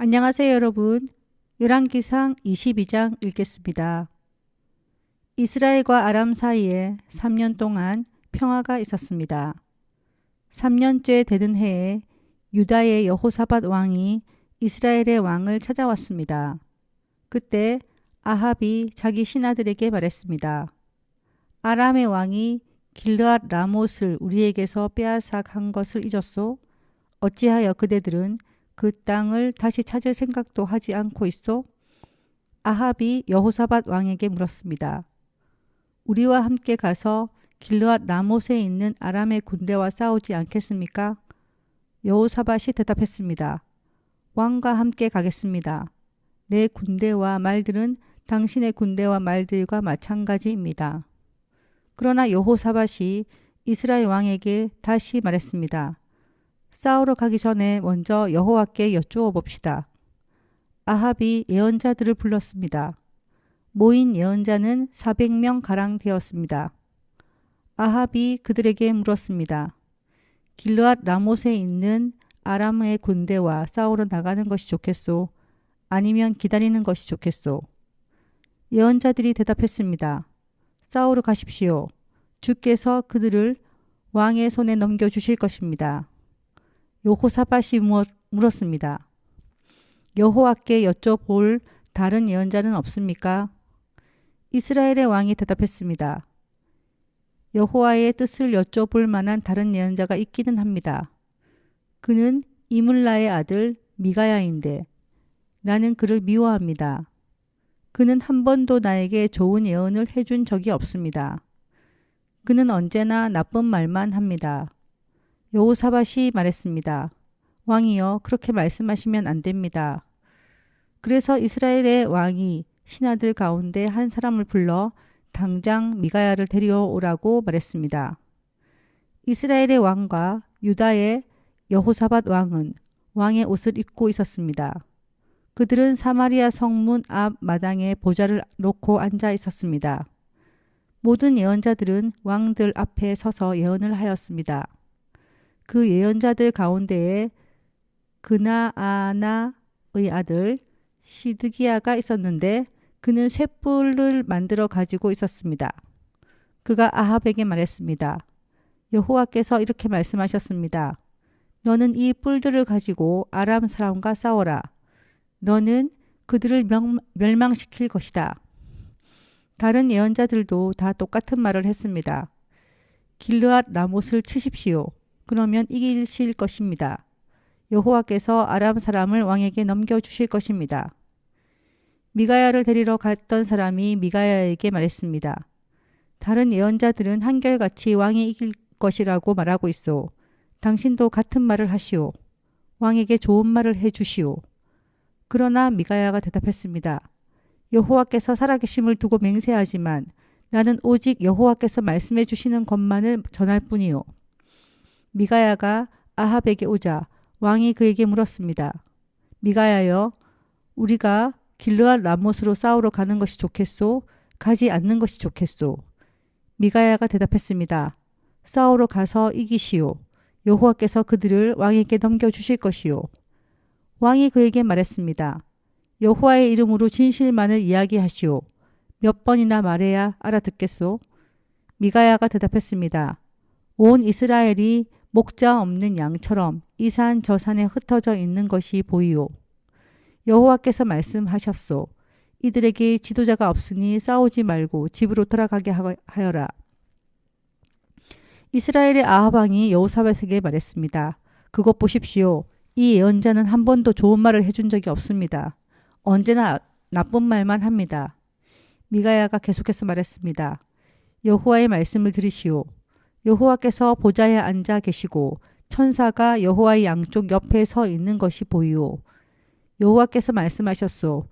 안녕하세요, 여러분. 열왕기상 22장 읽겠습니다. 이스라엘과 아람 사이에 3년 동안 평화가 있었습니다. 3년째 되던 해에 유다의 여호사밧 왕이 이스라엘의 왕을 찾아왔습니다. 그때 아합이 자기 신하들에게 말했습니다. 아람의 왕이 길르앗 라못을 우리에게서 빼앗아 간 것을 잊었소? 어찌하여 그대들은 그 땅을 다시 찾을 생각도 하지 않고 있소? 아합이 여호사밧 왕에게 물었습니다. 우리와 함께 가서 길르앗 라못에 있는 아람의 군대와 싸우지 않겠습니까? 여호사밧이 대답했습니다. 왕과 함께 가겠습니다. 내 군대와 말들은 당신의 군대와 말들과 마찬가지입니다. 그러나 여호사밧이 이스라엘 왕에게 다시 말했습니다. 싸우러 가기 전에 먼저 여호와께 여쭈어 봅시다. 아합이 예언자들을 불렀습니다. 모인 예언자는 400명 가량 되었습니다. 아합이 그들에게 물었습니다. 길르앗 라못에 있는 아람의 군대와 싸우러 나가는 것이 좋겠소? 아니면 기다리는 것이 좋겠소? 예언자들이 대답했습니다. 싸우러 가십시오. 주께서 그들을 왕의 손에 넘겨주실 것입니다. 여호사밧이 물었습니다. 여호와께 여쭤볼 다른 예언자는 없습니까? 이스라엘의 왕이 대답했습니다. 여호와의 뜻을 여쭤볼 만한 다른 예언자가 있기는 합니다. 그는 이물라의 아들 미가야인데 나는 그를 미워합니다. 그는 한 번도 나에게 좋은 예언을 해준 적이 없습니다. 그는 언제나 나쁜 말만 합니다. 여호사밧이 말했습니다. 왕이여, 그렇게 말씀하시면 안 됩니다. 그래서 이스라엘의 왕이 신하들 가운데 한 사람을 불러 당장 미가야를 데려오라고 말했습니다. 이스라엘의 왕과 유다의 여호사밧 왕은 왕의 옷을 입고 있었습니다. 그들은 사마리아 성문 앞 마당에 보좌를 놓고 앉아 있었습니다. 모든 예언자들은 왕들 앞에 서서 예언을 하였습니다. 그 예언자들 가운데에 그나아나의 아들 시드기야가 있었는데 그는 쇳불을 만들어 가지고 있었습니다. 그가 아합에게 말했습니다. 여호와께서 이렇게 말씀하셨습니다. 너는 이 뿔들을 가지고 아람 사람과 싸워라. 너는 그들을 멸망시킬 것이다. 다른 예언자들도 다 똑같은 말을 했습니다. 길르앗 라못을 치십시오. 그러면 이기실 것입니다. 여호와께서 아람 사람을 왕에게 넘겨주실 것입니다. 미가야를 데리러 갔던 사람이 미가야에게 말했습니다. 다른 예언자들은 한결같이 왕이 이길 것이라고 말하고 있소. 당신도 같은 말을 하시오. 왕에게 좋은 말을 해주시오. 그러나 미가야가 대답했습니다. 여호와께서 살아계심을 두고 맹세하지만 나는 오직 여호와께서 말씀해 주시는 것만을 전할 뿐이오. 미가야가 아합에게 오자 왕이 그에게 물었습니다. 미가야여, 우리가 길르앗 라못으로 싸우러 가는 것이 좋겠소? 가지 않는 것이 좋겠소? 미가야가 대답했습니다. 싸우러 가서 이기시오. 여호와께서 그들을 왕에게 넘겨주실 것이오. 왕이 그에게 말했습니다. 여호와의 이름으로 진실만을 이야기하시오. 몇 번이나 말해야 알아듣겠소? 미가야가 대답했습니다. 온 이스라엘이 목자 없는 양처럼 이 산 저 산에 흩어져 있는 것이 보이오. 여호와께서 말씀하셨소. 이들에게 지도자가 없으니 싸우지 말고 집으로 돌아가게 하여라. 이스라엘의 아합 왕이 여호사밧에게 말했습니다. 그것 보십시오. 이 예언자는 한 번도 좋은 말을 해준 적이 없습니다. 언제나 나쁜 말만 합니다. 미가야가 계속해서 말했습니다. 여호와의 말씀을 들으시오. 여호와께서 보좌에 앉아 계시고 천사가 여호와의 양쪽 옆에 서 있는 것이 보이오. 여호와께서 말씀하셨소.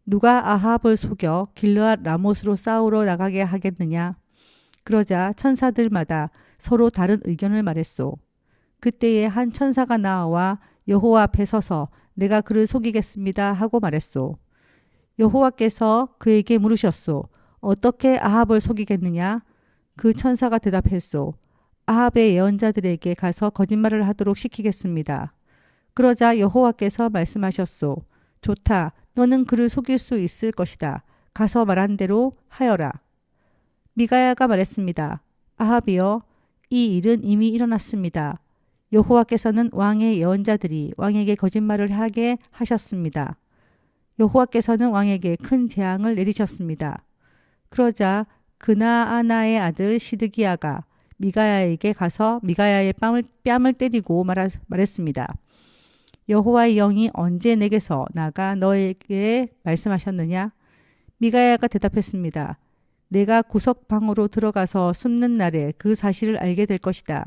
누가 아합을 속여 길르앗 라못으로 싸우러 나가게 하겠느냐? 그러자 천사들마다 서로 다른 의견을 말했소. 그때에 한 천사가 나와 여호와 앞에 서서 내가 그를 속이겠습니다 하고 말했소. 여호와께서 그에게 물으셨소. 어떻게 아합을 속이겠느냐? 그 천사가 대답했소. 아합의 예언자들에게 가서 거짓말을 하도록 시키겠습니다. 그러자 여호와께서 말씀하셨소. 좋다. 너는 그를 속일 수 있을 것이다. 가서 말한 대로 하여라. 미가야가 말했습니다. 아합이여, 이 일은 이미 일어났습니다. 여호와께서는 왕의 예언자들이 왕에게 거짓말을 하게 하셨습니다. 여호와께서는 왕에게 큰 재앙을 내리셨습니다. 그러자 그나아나의 아들 시드기야가 미가야에게 가서 미가야의 뺨을 때리고 말했습니다. 여호와의 영이 언제 내게서 나가 너에게 말씀하셨느냐? 미가야가 대답했습니다. 내가 구석방으로 들어가서 숨는 날에 그 사실을 알게 될 것이다.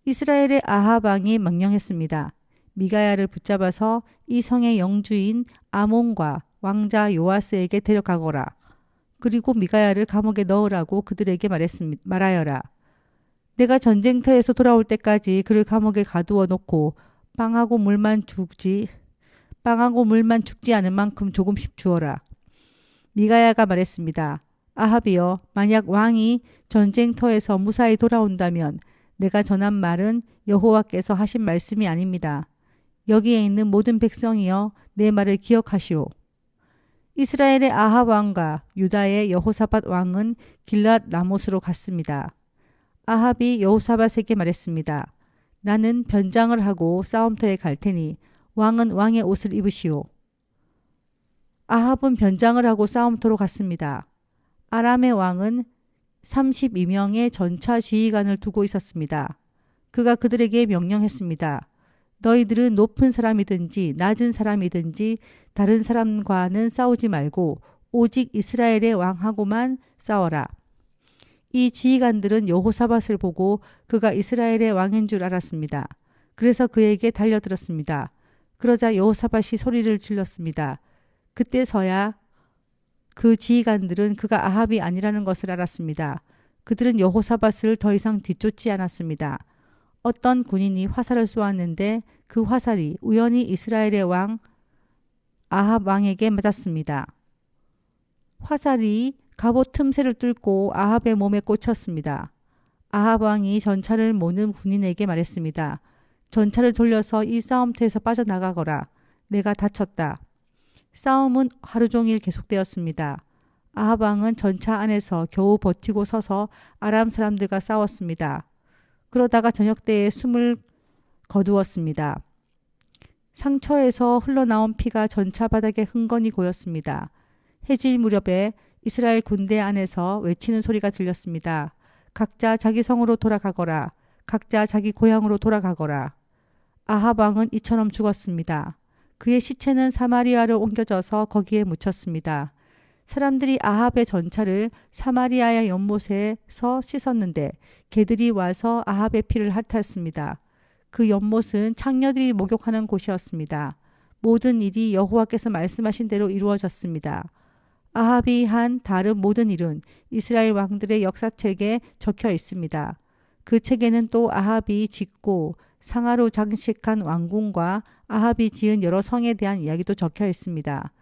이스라엘의 아합 왕이 명령했습니다. 미가야를 붙잡아서 이 성의 영주인 아몬과 왕자 요아스에게 데려가거라. 그리고 미가야를 감옥에 넣으라고 그들에게 말하여라. 내가 전쟁터에서 돌아올 때까지 그를 감옥에 가두어 놓고 빵하고 물만 죽지 않을 만큼 조금씩 주어라. 미가야가 말했습니다. 아합이여, 만약 왕이 전쟁터에서 무사히 돌아온다면 내가 전한 말은 여호와께서 하신 말씀이 아닙니다. 여기에 있는 모든 백성이여, 내 말을 기억하시오. 이스라엘의 아합 왕과 유다의 여호사밧 왕은 길랏 라못으로 갔습니다. 아합이 여호사밧에게 말했습니다. 나는 변장을 하고 싸움터에 갈 테니 왕은 왕의 옷을 입으시오. 아합은 변장을 하고 싸움터로 갔습니다. 아람의 왕은 32명의 전차 지휘관을 두고 있었습니다. 그가 그들에게 명령했습니다. 너희들은 높은 사람이든지 낮은 사람이든지 다른 사람과는 싸우지 말고 오직 이스라엘의 왕하고만 싸워라. 이 지휘관들은 여호사밧을 보고 그가 이스라엘의 왕인 줄 알았습니다. 그래서 그에게 달려들었습니다. 그러자 여호사밧이 소리를 질렀습니다. 그때서야 그 지휘관들은 그가 아합이 아니라는 것을 알았습니다. 그들은 여호사밧을 더 이상 뒤쫓지 않았습니다. 어떤 군인이 화살을 쏘았는데 그 화살이 우연히 이스라엘의 왕 아합 왕에게 맞았습니다. 화살이 갑옷 틈새를 뚫고 아합의 몸에 꽂혔습니다. 아합 왕이 전차를 모는 군인에게 말했습니다. 전차를 돌려서 이 싸움터에서 빠져나가거라. 내가 다쳤다. 싸움은 하루 종일 계속되었습니다. 아합 왕은 전차 안에서 겨우 버티고 서서 아람 사람들과 싸웠습니다. 그러다가 저녁 때에 숨을 거두었습니다. 상처에서 흘러나온 피가 전차 바닥에 흥건히 고였습니다. 해질 무렵에 이스라엘 군대 안에서 외치는 소리가 들렸습니다. 각자 자기 성으로 돌아가거라. 각자 자기 고향으로 돌아가거라. 아합 왕은 이처럼 죽었습니다. 그의 시체는 사마리아로 옮겨져서 거기에 묻혔습니다. 사람들이 아합의 전차를 사마리아의 연못에서 씻었는데 개들이 와서 아합의 피를 핥았습니다. 그 연못은 창녀들이 목욕하는 곳이었습니다. 모든 일이 여호와께서 말씀하신 대로 이루어졌습니다. 아합이 한 다른 모든 일은 이스라엘 왕들의 역사책에 적혀 있습니다. 그 책에는 또 아합이 짓고 상하로 장식한 왕궁과 아합이 지은 여러 성에 대한 이야기도 적혀 있습니다.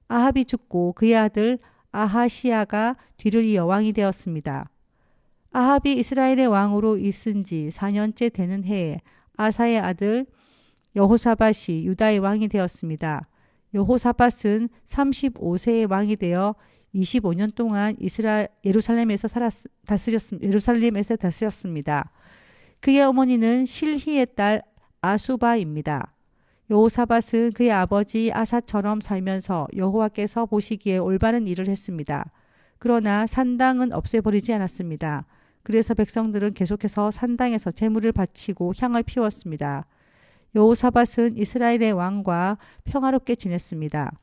아합이 죽고 그의 아들 아하시야가 뒤를 이어 왕이 되었습니다. 아합이 이스라엘의 왕으로 있은 지 4년째 되는 해에 아사의 아들 여호사밧이 유다의 왕이 되었습니다. 여호사밧은 35세의 왕이 되어 25년 동안 예루살렘에서 다스렸습니다. 그의 어머니는 실히의 딸 아수바입니다. 여호사밧은 그의 아버지 아사처럼 살면서 여호와께서 보시기에 올바른 일을 했습니다. 그러나 산당은 없애버리지 않았습니다. 그래서 백성들은 계속해서 산당에서 제물을 바치고 향을 피웠습니다. 여호사밧은 이스라엘의 왕과 평화롭게 지냈습니다.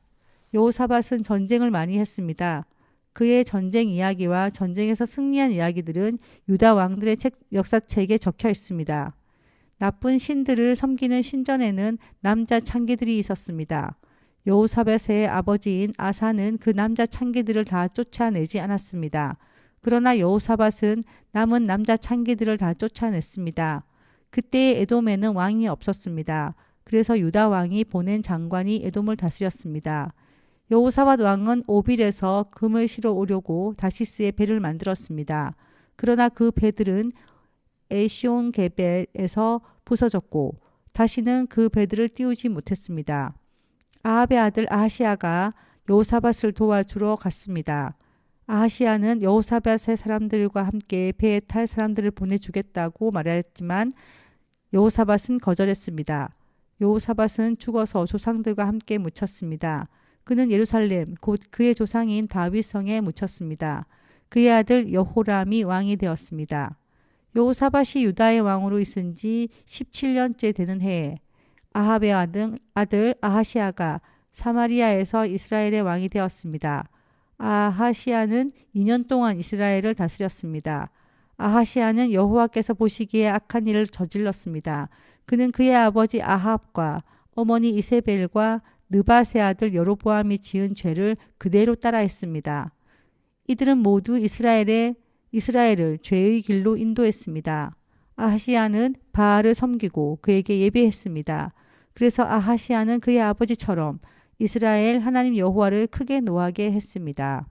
여호사밧은 전쟁을 많이 했습니다. 그의 전쟁 이야기와 전쟁에서 승리한 이야기들은 유다 왕들의 역사책에 적혀 있습니다. 나쁜 신들을 섬기는 신전에는 남자 창기들이 있었습니다. 여호사밧의 아버지인 아사는 그 남자 창기들을 다 쫓아내지 않았습니다. 그러나 여호사밧은 남은 남자 창기들을 다 쫓아냈습니다. 그때 에돔에는 왕이 없었습니다. 그래서 유다 왕이 보낸 장관이 에돔을 다스렸습니다. 여호사밧 왕은 오빌에서 금을 실어 오려고 다시스의 배를 만들었습니다. 그러나 그 배들은 에시온게벨에서 부서졌고 다시는 그 배들을 띄우지 못했습니다. 아합의 아들 아하시아가 여호사밧을 도와주러 갔습니다. 아하시아는 여호사밧의 사람들과 함께 배에 탈 사람들을 보내주겠다고 말했지만 여호사밧은 거절했습니다. 여호사밧은 죽어서 조상들과 함께 묻혔습니다. 그는 예루살렘 곧 그의 조상인 다윗성에 묻혔습니다. 그의 아들 여호람이 왕이 되었습니다. 여호사밧이 유다의 왕으로 있은 지 17년째 되는 해에 아합의 아들 아하시아가 사마리아에서 이스라엘의 왕이 되었습니다. 아하시아는 2년 동안 이스라엘을 다스렸습니다. 아하시아는 여호와께서 보시기에 악한 일을 저질렀습니다. 그는 그의 아버지 아합과 어머니 이세벨과 느밧의 아들 여로보암이 지은 죄를 그대로 따라했습니다. 이들은 모두 이스라엘을 죄의 길로 인도했습니다. 아하시아는 바알을 섬기고 그에게 예배했습니다. 그래서 아하시아는 그의 아버지처럼 이스라엘 하나님 여호와를 크게 노하게 했습니다.